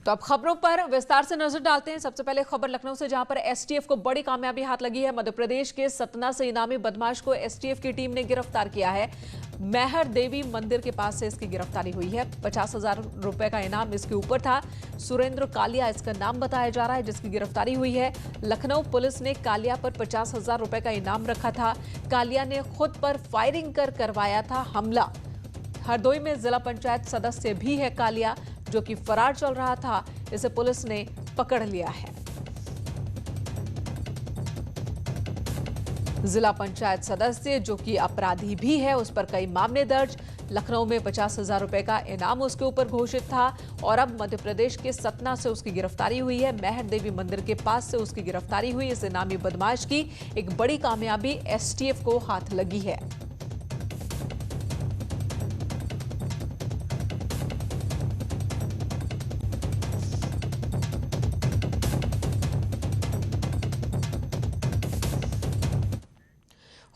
तो अब खबरों पर विस्तार से नजर डालते हैं। सबसे पहले खबर लखनऊ से, जहां पर एसटीएफ को बड़ी कामयाबी हाथ लगी है। मध्य प्रदेश के सतना से इनामी बदमाश को एसटीएफ की टीम ने गिरफ्तार किया है। मैहर देवी मंदिर के पास से इसकी गिरफ्तारी हुई है। 50,000 रुपए का इनाम इसके ऊपर था। सुरेंद्र कालिया इसका नाम बताया जा रहा है, जिसकी गिरफ्तारी हुई है। लखनऊ पुलिस ने कालिया पर 50,000 रुपए का इनाम रखा था। कालिया ने खुद पर फायरिंग कर करवाया था हमला। हरदोई में जिला पंचायत सदस्य भी है कालिया, जो कि फरार चल रहा था। इसे पुलिस ने पकड़ लिया है। जिला पंचायत सदस्य जो कि अपराधी भी है, उस पर कई मामले दर्ज। लखनऊ में 50,000 रुपए का इनाम उसके ऊपर घोषित था और अब मध्य प्रदेश के सतना से उसकी गिरफ्तारी हुई है। मैहर देवी मंदिर के पास से उसकी गिरफ्तारी हुई। इस इनामी बदमाश की एक बड़ी कामयाबी एसटीएफ को हाथ लगी है।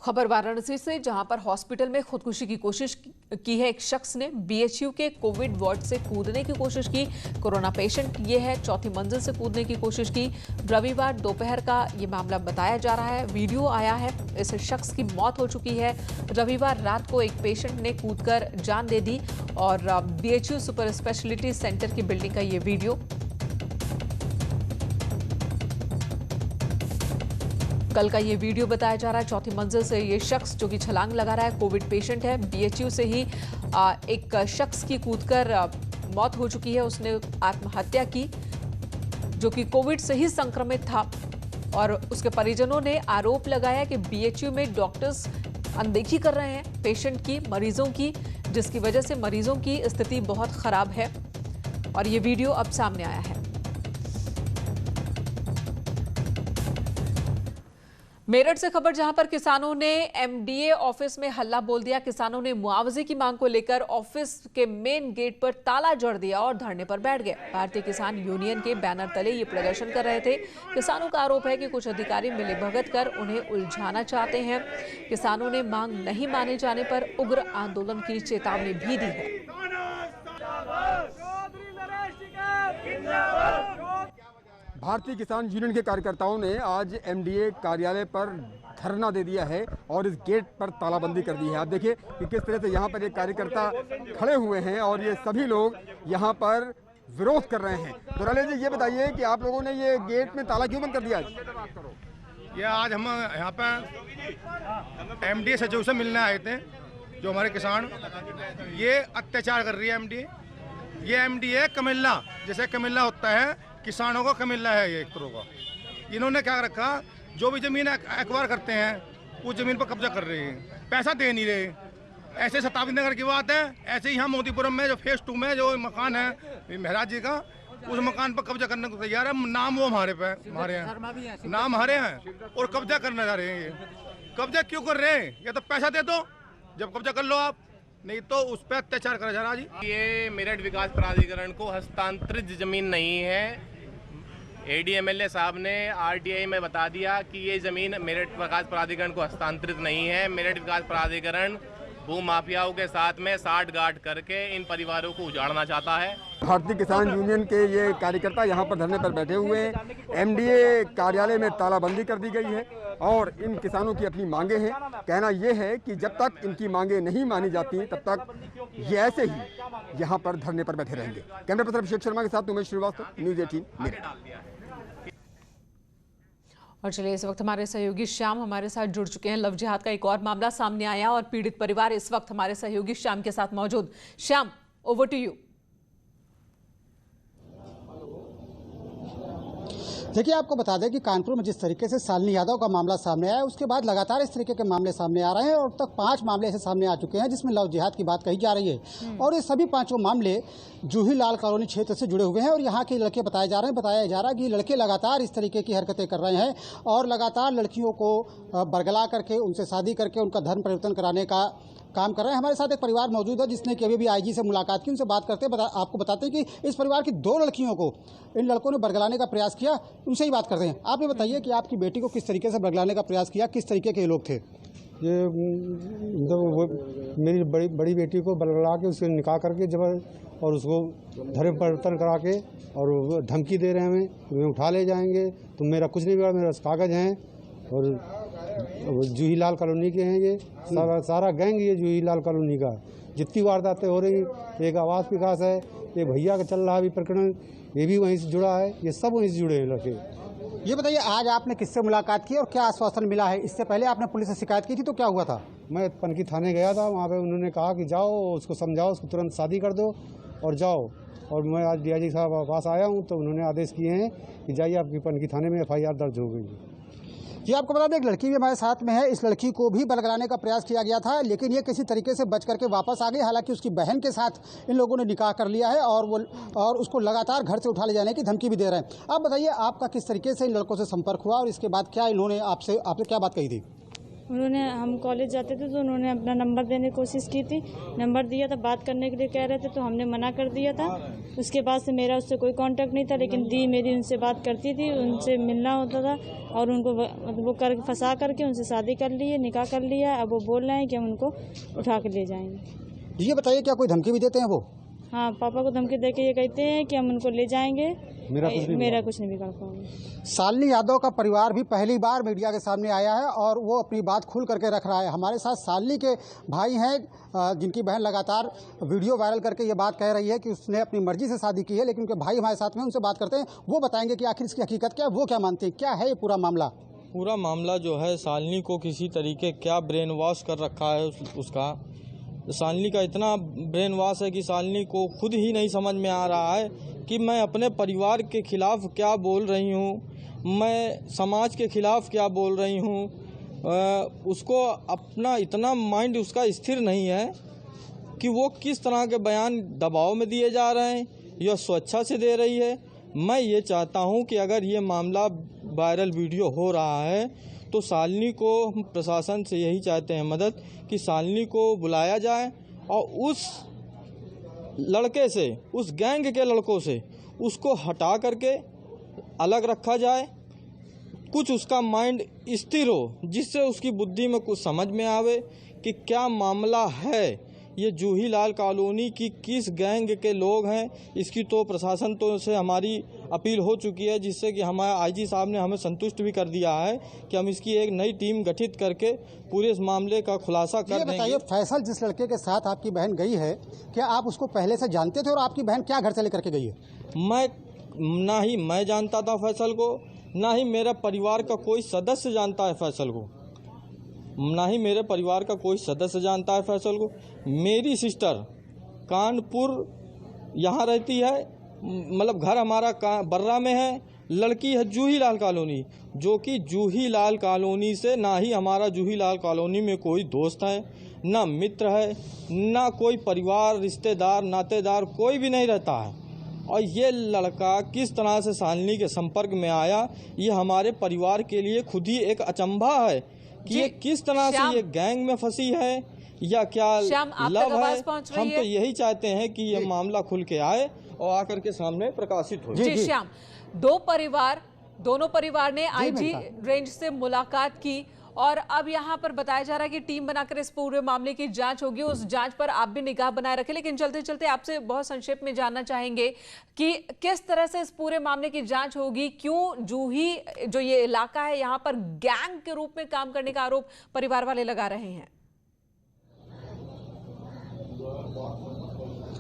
खबर वाराणसी से, जहां पर हॉस्पिटल में खुदकुशी की कोशिश की है। एक शख्स ने बीएचयू के कोविड वार्ड से कूदने की कोशिश की। कोरोना पेशेंट ये है, चौथी मंजिल से कूदने की कोशिश की। रविवार दोपहर का ये मामला बताया जा रहा है। वीडियो आया है, इस शख्स की मौत हो चुकी है। रविवार रात को एक पेशेंट ने कूदकर जान दे दी और बीएचयू सुपर स्पेशलिटी सेंटर की बिल्डिंग का ये वीडियो। कल का ये वीडियो बताया जा रहा है। चौथी मंजिल से ये शख्स जो कि छलांग लगा रहा है, कोविड पेशेंट है। बीएचयू से ही एक शख्स की कूदकर मौत हो चुकी है। उसने आत्महत्या की, जो कि कोविड से ही संक्रमित था। और उसके परिजनों ने आरोप लगाया कि बीएचयू में डॉक्टर्स अनदेखी कर रहे हैं पेशेंट की, मरीजों की, जिसकी वजह से मरीजों की स्थिति बहुत खराब है। और ये वीडियो अब सामने आया है। मेरठ से खबर, जहां पर किसानों ने एमडीए ऑफिस में हल्ला बोल दिया। किसानों ने मुआवजे की मांग को लेकर ऑफिस के मेन गेट पर ताला जड़ दिया और धरने पर बैठ गए। भारतीय किसान यूनियन के बैनर तले ये प्रदर्शन कर रहे थे। किसानों का आरोप है कि कुछ अधिकारी मिलीभगत कर उन्हें उलझाना चाहते हैं। किसानों ने मांग नहीं माने जाने पर उग्र आंदोलन की चेतावनी भी दी है। भारतीय किसान यूनियन के कार्यकर्ताओं ने आज एमडीए कार्यालय पर धरना दे दिया है और इस गेट पर तालाबंदी कर दी है। आप देखिए कि किस तरह से यहाँ पर एक कार्यकर्ता खड़े हुए हैं और ये सभी लोग यहाँ पर विरोध कर रहे हैं। तो रले जी, ये बताइए कि आप लोगों ने ये गेट में ताला क्यों बंद कर दिया? ये आज हम यहाँ पर एमडीए सचिव से मिलने आए थे। जो हमारे किसान ये अत्याचार कर रही है एमडीए। ये एमडीए कमिल्ला, जैसे कमिल्ला होता है, किसानों का कमिल्ला है ये एक तरह का। इन्होंने क्या रखा, जो भी जमीन एक्वायर करते हैं उस जमीन पर कब्जा कर रहे हैं, पैसा दे नहीं रहे। ऐसे सतावी नगर की बात है, ऐसे ही यहाँ मोतीपुरम में जो फेज 2 में जो मकान है महाराज जी का, उस मकान पर कब्जा करने को तैयार है। नाम वो हमारे पे हमारे हैं, नाम हमारे हैं और कब्जा करने जा रहे हैं। ये कब्जा क्यों कर रहे हैं? या तो पैसा दे दो, जब कब्जा कर लो आप, नहीं तो उस पर अत्याचार करा जा रहा जी। ये मेरठ विकास प्राधिकरण को हस्तांतरित जमीन नहीं है। एडीएमएलए साहब ने आरटीआई में बता दिया कि ये जमीन मेरठ विकास प्राधिकरण को हस्तांतरित नहीं है। मेरठ विकास प्राधिकरण भू माफियाओं के साथ में साठगांठ करके इन परिवारों को उजाड़ना चाहता है। भारतीय किसान यूनियन के ये कार्यकर्ता यहाँ पर धरने पर बैठे हुए हैं। एमडीए कार्यालय में तालाबंदी कर दी गई है और इन किसानों की अपनी मांगे हैं। कहना यह है कि जब तक इनकी मांगे नहीं मानी जाती तब तक ये ऐसे ही यहाँ पर धरने पर बैठे रहेंगे। कैमरा पर्सन अभिषेक शर्मा के साथ उमेश श्रीवास्तव, न्यूज़ 18 मेरठ। और चलिए, इस वक्त हमारे सहयोगी श्याम हमारे साथ जुड़ चुके हैं। लव जिहाद का एक और मामला सामने आया और पीड़ित परिवार इस वक्त हमारे सहयोगी श्याम के साथ मौजूद। Shyam, over to you. देखिए, आपको बता दें कि कानपुर में जिस तरीके से शालिनी यादव का मामला सामने आया, उसके बाद लगातार इस तरीके के मामले सामने आ रहे हैं और अब तक 5 मामले ऐसे सामने आ चुके हैं जिसमें लव जिहाद की बात कही जा रही है। और ये सभी 5 मामले जूही लाल कॉलोनी क्षेत्र से जुड़े हुए हैं और यहाँ के लड़के बताया जा रहा है कि लड़के लगातार इस तरीके की हरकतें कर रहे हैं और लगातार लड़कियों को बरगला करके उनसे शादी करके उनका धर्म परिवर्तन कराने का काम कर रहे हैं। हमारे साथ एक परिवार मौजूद है जिसने कि अभी आईजी से मुलाकात की, उनसे बात करते आपको बताते हैं कि इस परिवार की 2 लड़कियों को इन लड़कों ने बरगलाने का प्रयास किया। उनसे ही बात करते हैं। आप ये बताइए कि आपकी बेटी को किस तरीके से बरगलाने का प्रयास किया, किस तरीके के लोग थे? ये मेरी बड़ी बेटी को बरगला के उससे निकाह करके जब और उसको धर्म परिवर्तन करा के और वो धमकी दे रहे हैं हमें, तुम्हें उठा ले जाएंगे, तुम मेरा कुछ नहीं बिगाड़, मेरे पास कागज़ हैं। और जूही लाल कॉलोनी के हैं ये, सारा गैंग ये जूही लाल कॉलोनी का। जितनी वारदातें हो रही, एक आवास विकास है, ये भैया का चल रहा अभी प्रकरण, ये भी वहीं से जुड़ा है, ये सब वहीं से जुड़े हैं लड़के। ये बताइए, आज आपने किससे मुलाकात की और क्या आश्वासन मिला है? इससे पहले आपने पुलिस से शिकायत की थी तो क्या हुआ था? मैं पनकी थाने गया था, वहाँ पे उन्होंने कहा कि जाओ उसको समझाओ, उसको तुरंत शादी कर दो और जाओ। और मैं आज डीआईजी साहब पास आया हूँ तो उन्होंने आदेश किए हैं कि जाइए, आपकी पनकी थाने में FIR दर्ज हो गई है। जी, आपको बता दें एक लड़की भी हमारे साथ में है। इस लड़की को भी बरगलाने का प्रयास किया गया था, लेकिन ये किसी तरीके से बच करके वापस आ गई। हालांकि उसकी बहन के साथ इन लोगों ने निकाह कर लिया है और उसको लगातार घर से उठा ले जाने की धमकी भी दे रहे हैं। आप बताइए, आपका किस तरीके से इन लड़कों से संपर्क हुआ और इसके बाद क्या इन्होंने आपसे क्या बात कही थी? उन्होंने, हम कॉलेज जाते थे तो उन्होंने अपना नंबर देने की कोशिश की थी, नंबर दिया था, बात करने के लिए कह रहे थे तो हमने मना कर दिया था। उसके बाद से मेरा उससे कोई कांटेक्ट नहीं था, लेकिन दी मेरी उनसे बात करती थी, उनसे मिलना होता था और उनको वो कर फंसा करके उनसे शादी कर ली है, निकाह कर लिया। अब वो बोल रहे हैं कि हम उनको उठा कर ले जाएंगे। ये बताइए, क्या कोई धमकी भी देते हैं वो? हाँ, पापा को धमकी दे के ये कहते हैं कि हम उनको ले जाएंगे, मेरा कुछ नहीं बिगाड़ पाओगे। शालिनी यादव का परिवार भी पहली बार मीडिया के सामने आया है और वो अपनी बात खुल करके रख रहा है। हमारे साथ शालिनी के भाई हैं, जिनकी बहन लगातार वीडियो वायरल करके ये बात कह रही है कि उसने अपनी मर्जी से शादी की है, लेकिन उनके भाई हमारे साथ में, उनसे बात करते हैं। वो बताएंगे कि आखिर इसकी हकीकत क्या है, वो क्या मानते हैं, क्या है ये पूरा मामला। पूरा मामला जो है, शालिनी को किसी तरीके क्या ब्रेन वॉश कर रखा है उसका। शालिनी का इतना ब्रेन वॉश है कि शालिनी को खुद ही नहीं समझ में आ रहा है कि मैं अपने परिवार के खिलाफ क्या बोल रही हूँ, मैं समाज के खिलाफ क्या बोल रही हूँ। उसको अपना इतना माइंड उसका स्थिर नहीं है कि वो किस तरह के बयान दबाव में दिए जा रहे हैं या स्वेच्छा से दे रही है। मैं ये चाहता हूँ कि अगर ये मामला वायरल वीडियो हो रहा है तो शालिनी को, हम प्रशासन से यही चाहते हैं मदद, कि शालिनी को बुलाया जाए और उस लड़के से, उस गैंग के लड़कों से उसको हटा करके अलग रखा जाए, कुछ उसका माइंड स्थिर हो, जिससे उसकी बुद्धि में कुछ समझ में आवे कि क्या मामला है, ये जूही लाल कॉलोनी की किस गैंग के लोग हैं। इसकी तो प्रशासन तो से हमारी अपील हो चुकी है, जिससे कि हमारे आईजी साहब ने हमें संतुष्ट भी कर दिया है कि हम इसकी एक नई टीम गठित करके पूरे इस मामले का खुलासा कर देंगे। बताइए, फैसल जिस लड़के के साथ आपकी बहन गई है, क्या आप उसको पहले से जानते थे और आपकी बहन क्या घर से लेकर के गई है? ना ही मैं जानता था फैसल को, ना ही मेरा परिवार का कोई सदस्य जानता है फैसल को, ना ही मेरे परिवार का कोई सदस्य जानता है फैसल को। मेरी सिस्टर कानपुर यहाँ रहती है, मतलब घर हमारा बर्रा में है, लड़की है जूही लाल कॉलोनी, जो कि जूही लाल कॉलोनी से, ना ही हमारा जूही लाल कॉलोनी में कोई दोस्त है, ना मित्र है, ना कोई परिवार, रिश्तेदार, नातेदार कोई भी नहीं रहता है। और ये लड़का किस तरह से शालिनी के संपर्क में आया, ये हमारे परिवार के लिए खुद ही एक अचंभा है कि ये किस तरह से ये गैंग में फंसी है या क्या लव है। हम तो यही चाहते हैं कि ये मामला खुल के आए और आकर के सामने प्रकाशित हो। जी श्याम, दोनों परिवार ने आईजी रेंज से मुलाकात की और अब यहाँ पर बताया जा रहा है कि टीम बनाकर इस पूरे मामले की जांच होगी। उस जांच पर आप भी निगाह बनाए रखें, लेकिन चलते चलते आपसे बहुत संक्षेप में जानना चाहेंगे कि किस तरह से इस पूरे मामले की जांच होगी, क्यों जूही जो ये इलाका है यहाँ पर गैंग के रूप में काम करने का आरोप परिवार वाले लगा रहे हैं।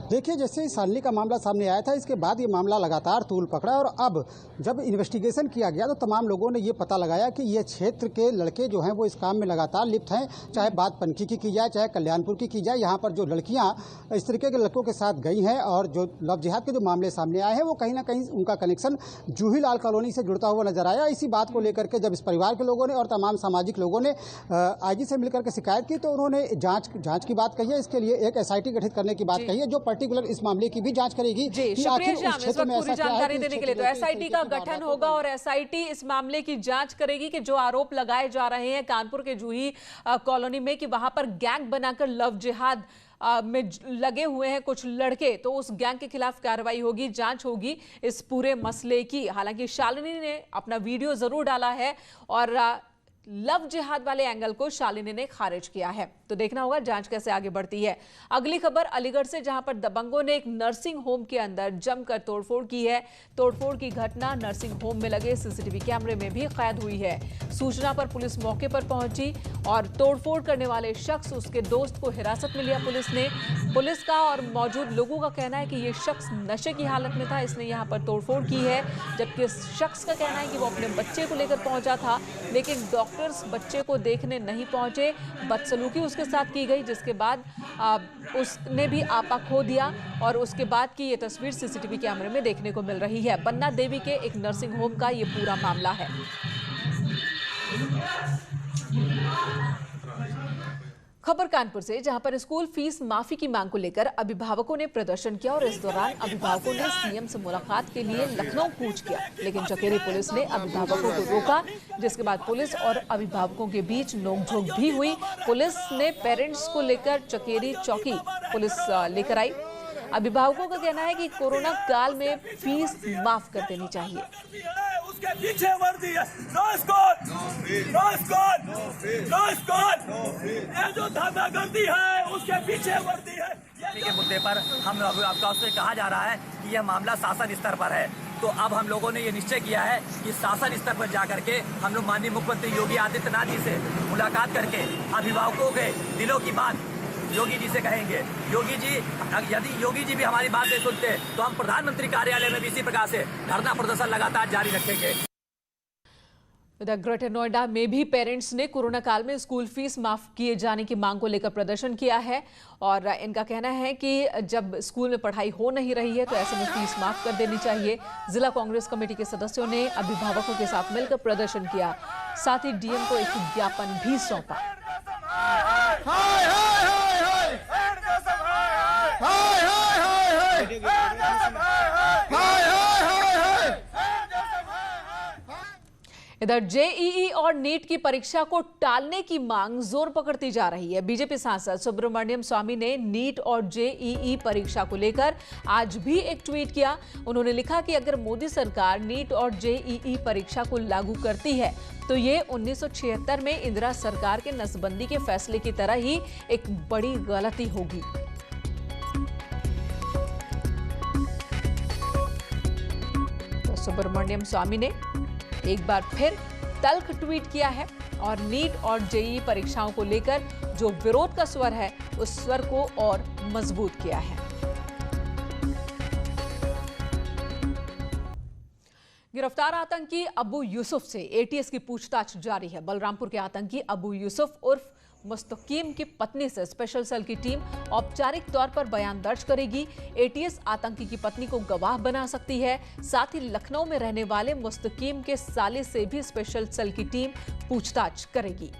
देखिए, जैसे शालिनी का मामला सामने आया था, इसके बाद ये मामला लगातार तूल पकड़ा और अब जब इन्वेस्टिगेशन किया गया तो तमाम लोगों ने ये पता लगाया कि ये क्षेत्र के लड़के जो हैं वो इस काम में लगातार लिप्त हैं। चाहे बात पनकी की जाए, चाहे कल्याणपुर की जाए, यहाँ पर जो लड़कियाँ इस तरीके के लड़कों के साथ गई हैं और जो लव जिहाद के जो मामले सामने आए हैं वो कहीं ना कहीं उनका कनेक्शन जूही लाल कॉलोनी से जुड़ता हुआ नजर आया। इसी बात को लेकर के जब इस परिवार के लोगों ने और तमाम सामाजिक लोगों ने आईजी से मिलकर के शिकायत की तो उन्होंने जाँच की बात कही है। इसके लिए एक SIT गठित करने की बात कही है, जो पर्टिकुलर इस मामले की भी जांच करेगी। जी, शुक्रिया श्याम, इस वक्त पूरी जानकारी देने के लिए। तो SIT का गठन होगा और SIT इस मामले की जांच करेगी कि जो आरोप लगाए जा रहे हैं कानपुर के जूही कॉलोनी में कि वहां पर गैंग बनाकर लव जिहाद में लगे हुए हैं कुछ लड़के, तो उस गैंग के खिलाफ कार्रवाई होगी, जांच होगी इस पूरे मसले की। हालांकि शालिनी ने अपना वीडियो जरूर डाला है और लव जिहाद वाले एंगल को शालिनी ने खारिज किया है। तो देखना होगा जांच कैसे आगे बढ़ती है। अगली खबर अलीगढ़ से, जहां पर दबंगों ने एक नर्सिंग होम के अंदर जमकर तोड़फोड़ की है। तोड़फोड़ की घटना नर्सिंग होम में लगे सीसीटीवी कैमरे में भी कैद हुई है। सूचना पर पुलिस मौके पर पहुंची और तोड़फोड़ करने वाले शख्स, उसके दोस्त को हिरासत में लिया पुलिस ने। पुलिस का और मौजूद लोगों का कहना है कि ये शख्स नशे की हालत में था, इसने यहां पर तोड़फोड़ की है। जबकि इस शख्स का कहना है कि वो अपने बच्चे को लेकर पहुंचा था, लेकिन डॉक्टर्स बच्चे को देखने नहीं पहुंचे। बदसलूकी उसके साथ की गई, जिसके बाद उसने भी आपा खो दिया और उसके बाद की ये तस्वीर सीसीटीवी कैमरे में देखने को मिल रही है। बन्ना देवी के एक नर्सिंग होम का ये पूरा मामला है। खबर कानपुर से, जहां पर स्कूल फीस माफी की मांग को लेकर अभिभावकों ने प्रदर्शन किया और इस दौरान अभिभावकों ने सीएम से मुलाकात के लिए लखनऊ कूच किया, लेकिन चकेरी पुलिस ने अभिभावकों को रोका, जिसके बाद पुलिस और अभिभावकों के बीच नोकझोंक भी हुई। पुलिस ने पेरेंट्स को लेकर चकेरी चौकी पुलिस लेकर आई। अभिभावकों का कहना है कि कोरोना काल में फीस माफ कर देनी चाहिए। उसके पीछे वर्दी है, no school, no school, no school. ये जो धांधागर्दी है उसके पीछे वर्दी है। के मुद्दे पर हम अभिभावकों से कहा जा रहा है कि यह मामला शासन स्तर पर है। तो अब हम लोगों ने ये निश्चय किया है कि शासन स्तर पर जाकर के हम लोग माननीय मुख्यमंत्री योगी आदित्यनाथ जी से मुलाकात करके अभिभावकों के दिलों की बात योगी जी से कहेंगे। योगी जी, यदि योगी जी भी हमारी बात नहीं सुनते तो हम प्रधानमंत्री कार्यालय में भी इसी प्रकार से धरना प्रदर्शन लगातार जारी रखेंगे। इधर ग्रेटर नोएडा में भी पेरेंट्स ने कोरोना काल में स्कूल फीस माफ किए जाने की मांग को लेकर प्रदर्शन किया है और इनका कहना है कि जब स्कूल में पढ़ाई हो नहीं रही है तो ऐसे में फीस माफ कर देनी चाहिए। जिला कांग्रेस कमेटी के सदस्यों ने अभिभावकों के साथ मिलकर प्रदर्शन किया, साथ ही डीएम को एक ज्ञापन भी सौंपा। इधर जेईई और नीट की परीक्षा को टालने की मांग जोर पकड़ती जा रही है। बीजेपी सांसद सुब्रमण्यम स्वामी ने नीट और जेईई परीक्षा को लेकर आज भी एक ट्वीट किया। उन्होंने लिखा कि अगर मोदी सरकार नीट और जेईई परीक्षा को लागू करती है तो ये 1976 में इंदिरा सरकार के नसबंदी के फैसले की तरह ही एक बड़ी गलती होगी। तो सुब्रमण्यम स्वामी ने एक बार फिर तल्ख ट्वीट किया है और नीट और जेईई परीक्षाओं को लेकर जो विरोध का स्वर है उस स्वर को और मजबूत किया है। गिरफ्तार आतंकी अबू यूसुफ से एटीएस की पूछताछ जारी है। बलरामपुर के आतंकी अबू यूसुफ उर्फ मुस्तकीम की पत्नी से स्पेशल सेल की टीम औपचारिक तौर पर बयान दर्ज करेगी। एटीएस आतंकी की पत्नी को गवाह बना सकती है। साथ ही लखनऊ में रहने वाले मुस्तकीम के साले से भी स्पेशल सेल की टीम पूछताछ करेगी।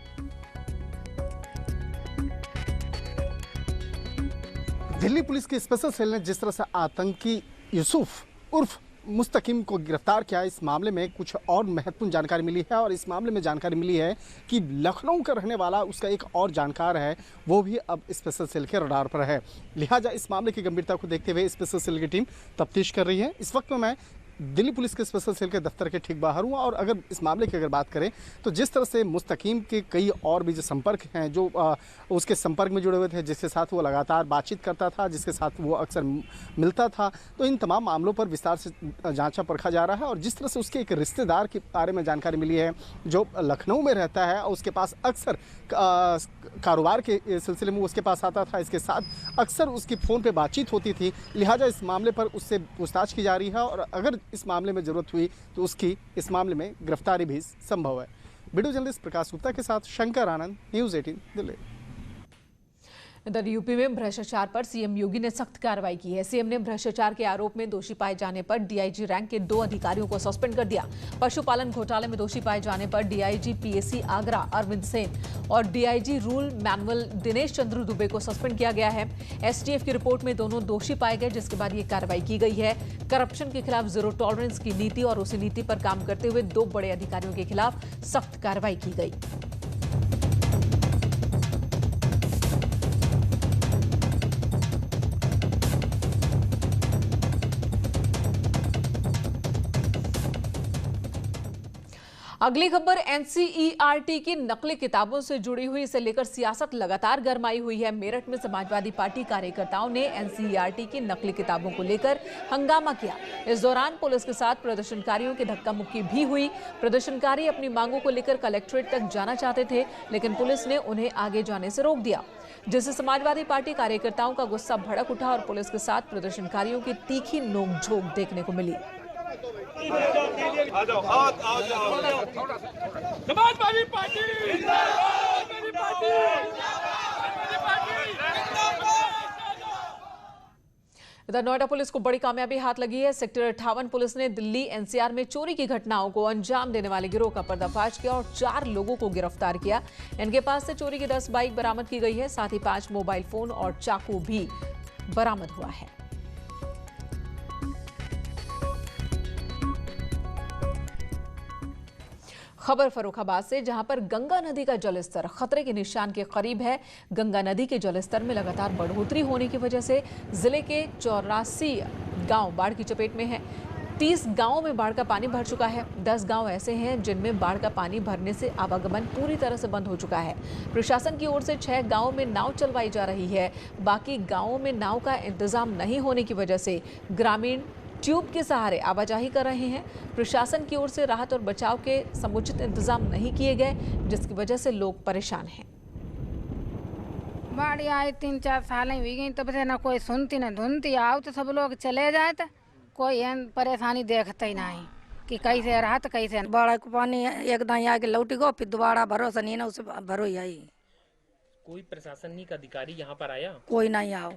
दिल्ली पुलिस की स्पेशल सेल ने जिस तरह से आतंकी यूसुफ उर्फ मुस्तकीम को गिरफ्तार किया, इस मामले में कुछ और महत्वपूर्ण जानकारी मिली है और इस मामले में जानकारी मिली है कि लखनऊ का रहने वाला उसका एक और जानकार है, वो भी अब स्पेशल सेल के रडार पर है। लिहाजा इस मामले की गंभीरता को देखते हुए स्पेशल सेल की टीम तफ्तीश कर रही है। इस वक्त में मैं दिल्ली पुलिस के स्पेशल सेल के दफ्तर के ठीक बाहर हुआ और अगर इस मामले की अगर बात करें तो जिस तरह से मुस्तकीम के कई और भी जो संपर्क हैं, जो उसके संपर्क में जुड़े हुए थे, जिसके साथ वो लगातार बातचीत करता था, जिसके साथ वो अक्सर मिलता था, तो इन तमाम मामलों पर विस्तार से जांचा परखा जा रहा है। और जिस तरह से उसके एक रिश्तेदार के बारे में जानकारी मिली है जो लखनऊ में रहता है और उसके पास अक्सर कारोबार के सिलसिले में उसके पास आता था, इसके साथ अक्सर उसकी फ़ोन पे बातचीत होती थी। लिहाजा इस मामले पर उससे पूछताछ की जा रही है और अगर इस मामले में ज़रूरत हुई तो उसकी इस मामले में गिरफ्तारी भी संभव है। वीडियो जर्नलिस्ट प्रकाश गुप्ता के साथ शंकर आनंद, न्यूज़ 18 दिल्ली। इधर यूपी में भ्रष्टाचार पर सीएम योगी ने सख्त कार्रवाई की है। सीएम ने भ्रष्टाचार के आरोप में दोषी पाए जाने पर डीआईजी रैंक के 2 अधिकारियों को सस्पेंड कर दिया। पशुपालन घोटाले में दोषी पाए जाने पर डीआईजी पीएसी आगरा अरविंद सेन और DIG rule manual Dinesh Chandra Dubey को सस्पेंड किया गया है। एसटीएफ की रिपोर्ट में दोनों दोषी पाए गए, जिसके बाद ये कार्रवाई की गई है। करप्शन के खिलाफ जीरो टॉलरेंस की नीति और उसी नीति पर काम करते हुए 2 बड़े अधिकारियों के खिलाफ सख्त कार्रवाई की गई। अगली खबर एनसीईआरटी की नकली किताबों से जुड़ी हुई, इसे लेकर सियासत लगातार गरमाई हुई है। मेरठ में समाजवादी पार्टी कार्यकर्ताओं ने एनसीईआरटी की नकली किताबों को लेकर हंगामा किया। इस दौरान पुलिस के साथ प्रदर्शनकारियों की धक्का मुक्की भी हुई। प्रदर्शनकारी अपनी मांगों को लेकर कलेक्ट्रेट तक जाना चाहते थे, लेकिन पुलिस ने उन्हें आगे जाने से रोक दिया, जिससे समाजवादी पार्टी कार्यकर्ताओं का गुस्सा भड़क उठा और पुलिस के साथ प्रदर्शनकारियों की तीखी नोकझोंक देखने को मिली। समाजवादी पार्टी इधर नोएडा पुलिस को बड़ी कामयाबी हाथ लगी है। सेक्टर 58 पुलिस ने दिल्ली एनसीआर में चोरी की घटनाओं को अंजाम देने वाले गिरोह का पर्दाफाश किया और 4 लोगों को गिरफ्तार किया। इनके पास से चोरी की 10 बाइक बरामद की गई है, साथ ही 5 मोबाइल फोन और चाकू भी बरामद हुआ है। खबर फर्रुखाबाद से, जहां पर गंगा नदी का जलस्तर खतरे के निशान के करीब है। गंगा नदी के जलस्तर में लगातार बढ़ोतरी होने की वजह से जिले के 84 गांव बाढ़ की चपेट में हैं। 30 गांवों में बाढ़ का पानी भर चुका है। 10 गांव ऐसे हैं जिनमें बाढ़ का पानी भरने से आवागमन पूरी तरह से बंद हो चुका है। प्रशासन की ओर से 6 गांवों में नाव चलवाई जा रही है। बाकी गांवों में नाव का इंतजाम नहीं होने की वजह से ग्रामीण ट्यूब के सहारे आवाजाही कर रहे हैं। प्रशासन की ओर से राहत और बचाव के समुचित इंतजाम नहीं किए गए, जिसकी वजह से लोग परेशान हैं। बाढ़ आई 3-4 साल हुई गई, तब से ना कोई सुनती ना धुनती। आओ तो सब लोग चले जाए तो कोई परेशानी देखता ही नहीं कि कैसे राहत कैसे। बाढ़ को पानी एकदम आके लौटी गो, फिर दोबारा भरोसा नहीं ना, उसे भरो ही आई। कोई प्रशासनिक अधिकारी यहाँ पर आया? कोई नहीं आओ।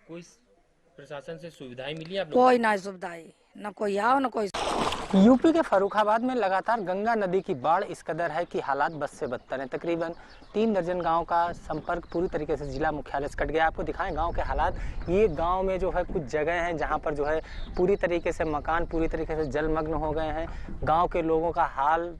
कोई प्रशासन से सुविधाएं मिली आप लोग? कोई ना सुविधाएं, न कोई आओ न कोई। यूपी के फर्रुखाबाद में लगातार गंगा नदी की बाढ़ इस कदर है कि हालात बस से बदतर हैं। तकरीबन 3 दर्जन गांव का संपर्क पूरी तरीके से जिला मुख्यालय से कट गया। आपको दिखाएं गांव के हालात। ये गांव में जो है कुछ जगह हैं जहां पर जो है पूरी तरीके से मकान पूरी तरीके से जलमग्न हो गए हैं। गांव के लोगों का हाल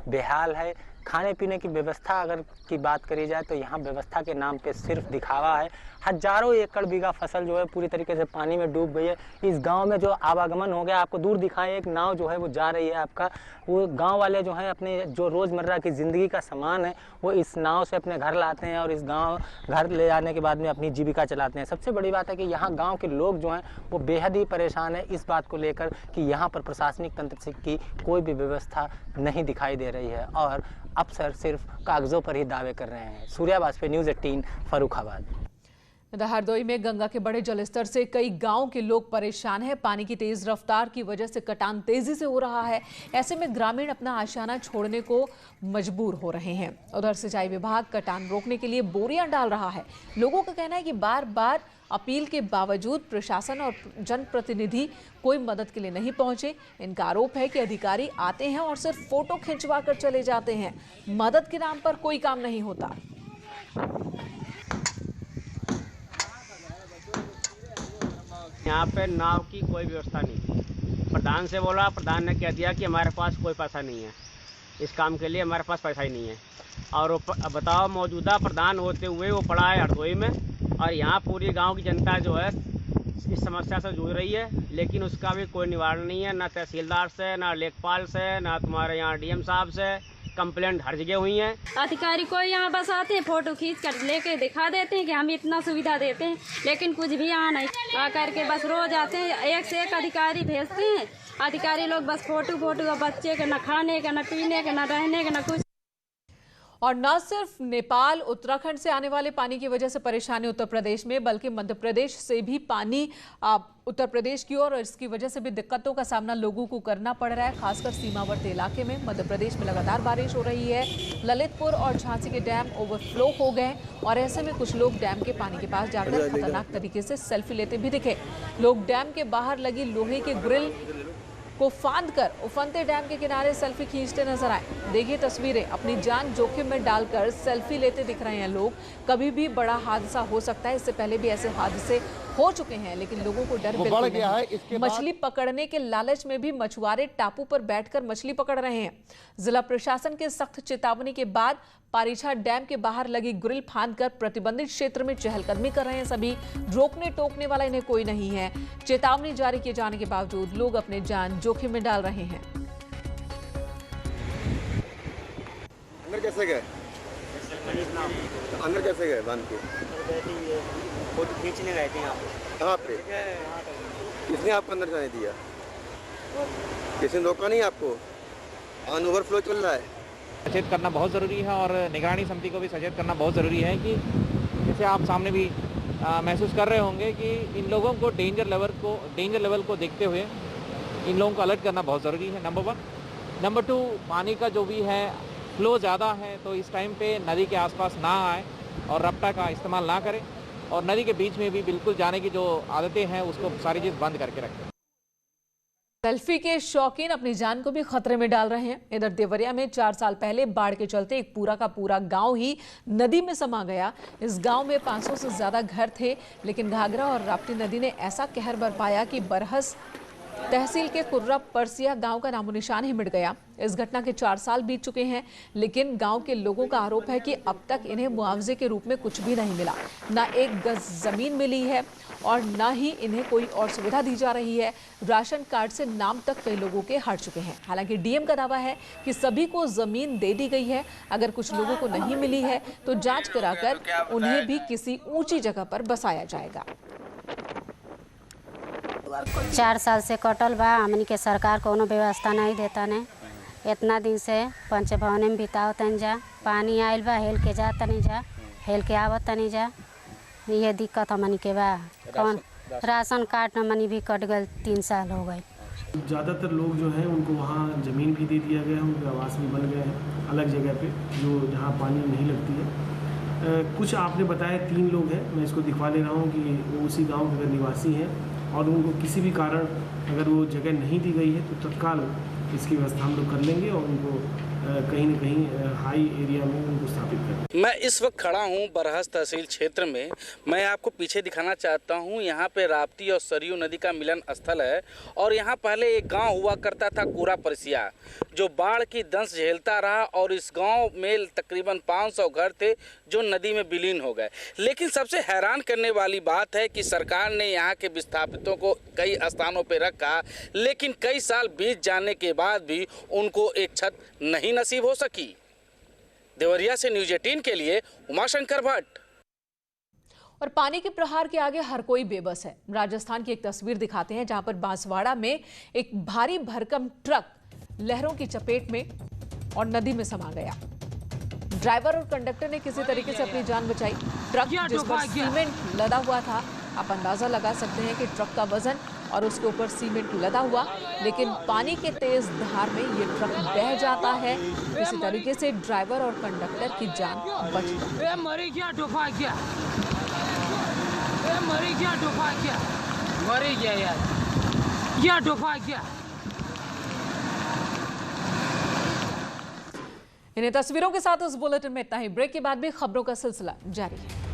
बेहाल है। खाने पीने की व्यवस्था अगर की बात करी जाए तो यहाँ व्यवस्था के नाम पे सिर्फ दिखावा है। हजारों एकड़ बीघा फसल जो है पूरी तरीके से पानी में डूब गई है। इस गांव में जो आवागमन हो गया, आपको दूर दिखाएं एक नाव जो है वो जा रही है आपका। वो गांव वाले जो हैं अपने जो रोज़मर्रा की ज़िंदगी का सामान है वो इस नाव से अपने घर लाते हैं और इस गांव घर ले जाने के बाद में अपनी जीविका चलाते हैं। सबसे बड़ी बात है कि यहाँ गाँव के लोग जो हैं वो बेहद ही परेशान है इस बात को लेकर कि यहाँ पर प्रशासनिक तंत्र की कोई भी व्यवस्था नहीं दिखाई दे रही है और अफसर सिर्फ कागजों पर ही दावे कर रहे हैं। सूर्या वाजपेयी, न्यूज़ 18 फर्रुखाबाद। हरदोई में गंगा के बड़े जलस्तर से कई गांव के लोग परेशान हैं। पानी की तेज रफ्तार की वजह से कटान तेजी से हो रहा है। ऐसे में ग्रामीण अपना आशियाना छोड़ने को मजबूर हो रहे हैं। उधर सिंचाई विभाग कटान रोकने के लिए बोरियां डाल रहा है। लोगों का कहना है कि बार बार अपील के बावजूद प्रशासन और जनप्रतिनिधि कोई मदद के लिए नहीं पहुंचे। इनका आरोप है कि अधिकारी आते हैं और सिर्फ फोटो खिंचवा कर चले जाते हैं। मदद के नाम पर कोई काम नहीं होता। यहाँ पे नाव की कोई व्यवस्था नहीं थी। प्रधान से बोला, प्रधान ने कह दिया कि हमारे पास कोई पैसा नहीं है, इस काम के लिए हमारे पास पैसा ही नहीं है। और बताओ, मौजूदा प्रधान होते हुए वो पड़ा है हरदोई में और यहाँ पूरी गांव की जनता जो है इस समस्या से जूझ रही है, लेकिन उसका भी कोई निवारण नहीं है। ना तहसीलदार से, ना लेखपाल से, ना तुम्हारे यहाँ डीएम साहब से। कंप्लेंट हर जगह हुई है। अधिकारी को यहाँ बस आते हैं, फोटो खींच कर लेके दिखा देते हैं कि हम इतना सुविधा देते हैं, लेकिन कुछ भी यहाँ नहीं। आकर के बस रोज आते हैं, एक से एक अधिकारी भेजते हैं। अधिकारी लोग बस फोटो बच्चे का, न खाने का, न पीने का, न रहने का, न कुछ। और न सिर्फ नेपाल उत्तराखंड से आने वाले पानी की वजह से परेशानी उत्तर प्रदेश में, बल्कि मध्य प्रदेश से भी पानी उत्तर प्रदेश की ओर, और इसकी वजह से भी दिक्कतों का सामना लोगों को करना पड़ रहा है, खासकर सीमावर्ती इलाके में। मध्य प्रदेश में लगातार बारिश हो रही है। ललितपुर और झांसी के डैम ओवरफ्लो हो गए और ऐसे में कुछ लोग डैम के पानी के पास जाकर खतरनाक तरीके से सेल्फी लेते भी दिखे। लोग डैम के बाहर लगी लोहे के ग्रिल को फांद कर उफनते डैम के किनारे सेल्फी खींचते नजर आए। देखिए तस्वीरें, अपनी जान जोखिम में डालकर सेल्फी लेते दिख रहे हैं लोग। कभी भी बड़ा हादसा हो सकता है, इससे पहले भी ऐसे हादसे हो चुके हैं, लेकिन लोगों को डर बिल्कुल नहीं। मछली पकड़ने के लालच में भी मछुआरे टापू पर बैठकर मछली पकड़ रहे हैं। जिला प्रशासन के सख्त चेतावनी के बाद पारीछा डैम के बाहर लगी ग्रिल फांदकर प्रतिबंधित क्षेत्र में चहलकदमी कर रहे हैं सभी। रोकने टोकने वाला इन्हें कोई नहीं है। चेतावनी जारी किए जाने के बावजूद लोग अपने जान जोखिम में डाल रहे हैं। अंदर कैसे गए? अंदर कैसे गए बांध के? फोटो खींचने गए थे यहाँ पे। कहाँ पे? किसने आपको अंदर जाने दिया? किसी ने रोका नहीं आपको? ऑन ओवरफ्लो चल रहा है। सचेत करना बहुत ज़रूरी है और निगरानी समिति को भी सचेत करना बहुत ज़रूरी है कि जैसे आप सामने भी महसूस कर रहे होंगे कि इन लोगों को डेंजर लेवल को देखते हुए इन लोगों को अलर्ट करना बहुत ज़रूरी है, नंबर 1। नंबर 2, पानी का जो भी है फ्लो ज़्यादा है तो इस टाइम पे नदी के आसपास ना आए और रपटा का इस्तेमाल ना करें और नदी के बीच में भी बिल्कुल जाने की जो आदतें हैं उसको सारी चीज़ बंद करके रखें। सेल्फी के शौकीन अपनी जान को भी खतरे में डाल रहे हैं। इधर देवरिया में 4 साल पहले बाढ़ के चलते एक पूरा का पूरा गांव ही नदी में समा गया। इस गांव में 500 से ज्यादा घर थे, लेकिन घाघरा और राप्ती नदी ने ऐसा कहर बरपाया कि बरहस तहसील के कुर्रा परसिया गांव का नामोनिशान ही मिट गया। इस घटना के 4 साल बीत चुके हैं, लेकिन गांव के लोगों का आरोप है कि अब तक इन्हें मुआवजे के रूप में कुछ भी नहीं मिला। ना एक गज जमीन मिली है और ना ही इन्हें कोई और सुविधा दी जा रही है। राशन कार्ड से नाम तक कई लोगों के हट चुके हैं। हालांकि डीएम का दावा है कि सभी को जमीन दे दी गई है। अगर कुछ लोगों को नहीं मिली है तो जांच कराकर उन्हें भी किसी ऊंची जगह पर बसाया जाएगा। 4 साल से कटल बा, हमनी के सरकार कोनो व्यवस्था नहीं देता ने। इतना दिन से पंच भवन में बिताओ तन जा, पानी आयल बा हेल के जा तनी जा, हेल के आवत तनी जा, ये दिक्कत हमनी के बा। कौन राशन कार्ड हमनी भी कट गए, 3 साल हो गए। ज़्यादातर लोग जो हैं उनको वहाँ ज़मीन भी दे दिया गया है, उनके आवास भी बन गए हैं अलग जगह पे जो जहाँ पानी नहीं लगती है। कुछ आपने बताया 3 लोग हैं, मैं इसको दिखवा ले रहा हूँ कि वो उसी गाँव के निवासी हैं और उनको किसी भी कारण अगर वो जगह नहीं दी गई है तो तत्काल इसकी व्यवस्था हम लोग कर लेंगे और उनको कहीं न कहीं हाई एरिया में उनको स्थापित करें। मैं इस वक्त खड़ा हूं बरहस तहसील क्षेत्र में। मैं आपको पीछे दिखाना चाहता हूं, यहां पे राप्ती और सरयू नदी का मिलन स्थल है और यहां पहले एक गांव हुआ करता था कुर्रा परसिया, जो बाढ़ की दंश झेलता रहा और इस गांव में तकरीबन 500 घर थे जो नदी में विलीन हो गए। लेकिन सबसे हैरान करने वाली बात है कि सरकार ने यहाँ के विस्थापितों को कई स्थानों पर रखा, लेकिन कई साल बीत जाने के बाद भी उनको एक छत नहीं नसीब हो सकी। देवरिया से न्यूज़ 18 के लिए उमाशंकर भट्ट। और पानी के प्रहार के आगे हर कोई बेबस है। राजस्थान की एक तस्वीर दिखाते हैं जहां पर बांसवाड़ा में एक भारी भरकम ट्रक लहरों की चपेट में और नदी में समा गया। ड्राइवर और कंडक्टर ने किसी तरीके से अपनी जान बचाई। ट्रक जिस पर सीमेंट लदा हुआ था, आप अंदाजा लगा सकते हैं कि ट्रक का वजन और उसके ऊपर सीमेंट लदा हुआ, लेकिन पानी के तेज धार में ये ट्रक बह जाता है। किसी तरीके से ड्राइवर और कंडक्टर की जान बच गई। इन्हें तस्वीरों के साथ इस बुलेटिन में इतना ही। ब्रेक के बाद भी खबरों का सिलसिला जारी है।